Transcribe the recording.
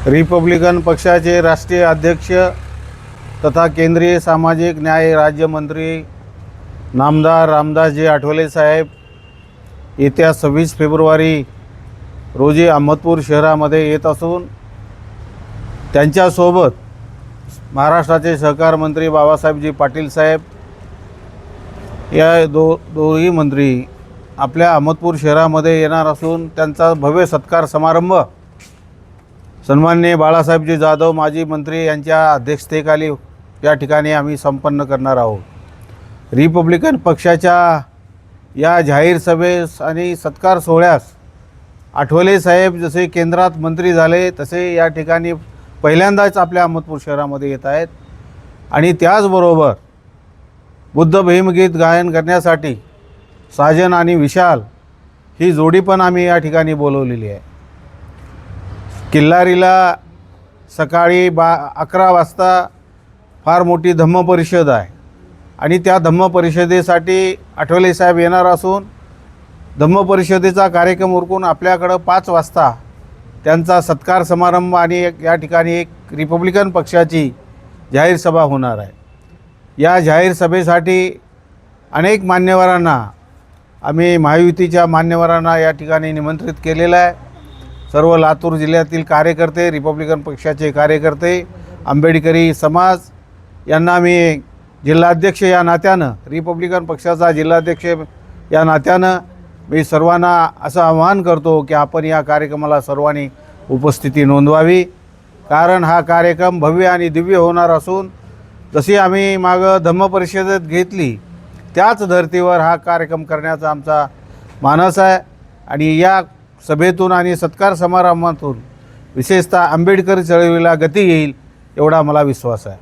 Republican पक्षाचे राष्ट्रीय अध्यक्ष तथा केंद्रीय सामाजिक न्याय राज्यमंत्री नामदार रामदासजी आठवले साहेब येत्या 26 फेब्रुवारी रोजी अहमदपूर शहरामध्ये येत असून त्यांच्यासोबत महाराष्ट्राचे सहकार मंत्री बाबासाहेबजी पाटील साहेब या दोन्ही मंत्री आपल्या अहमदपूर शहरामध्ये येणार असून त्यांचा भव्य सत्कार समारंभ सन्माननीय बाळासाहेबजी जाधव माजी मंत्री यांच्या अध्यक्षतेखाली या ठिकाणी आम्ही संपन्न करणार आहोत। रिपब्लिकन पक्षाच्या या जाहीर सभेस आणि सत्कार सोहळ्यास आठवले साहेब जसे केंद्रात मंत्री झाले तसे या ठिकाणी पहिल्यांदाच आपल्या अहमदपूर शहरामध्ये येत आहेत आणि त्याचबरोबर बुद्ध भीमगीत गायन करण्यासाठी साजन आणि विशाल ही जोडी पण आम्ही या ठिकाणी बोलवलेली आहे। किल्लारीला सकाळी 11 वाजता फार मोठी धम्म परिषद आहे आणि त्या धम्म परिषदेसाठी आठवले साहेब येणार असून धम्म परिषदेचा कार्यक्रम उरकून आपल्याकडं 5 वाजता त्यांचा सत्कार समारंभ आणि या ठिकाणी एक रिपब्लिकन पक्षाची जाहीर सभा होणार आहे। या जाहीर सभेसाठी अनेक मान्यवरांना आम्ही महायुतीच्या मान्यवरांना या ठिकाणी निमंत्रित केलेलं आहे। सर्व लातूर जिल्ह्यातील कार्यकर्ते, रिपब्लिकन पक्षाचे कार्यकर्ते, आंबेडकरी समाज यांना मी जिल्हाध्यक्ष या नात्यानं, रिपब्लिकन पक्षाचा जिल्हाध्यक्ष या नात्यानं मी सर्वांना असं आवाहन करतो की आपण या कार्यक्रमाला सर्वांनी उपस्थिती नोंदवावी, कारण हा कार्यक्रम भव्य आणि दिव्य होणार असून जशी आम्ही मागं धम्म परिषदेत घेतली त्याच धर्तीवर हा कार्यक्रम करण्याचा आमचा मानस आहे आणि या सभेतून आणि सत्कार समारंभातून विशेषतः आंबेडकरी चळवळीला गती येईल एवढा मला विश्वास आहे।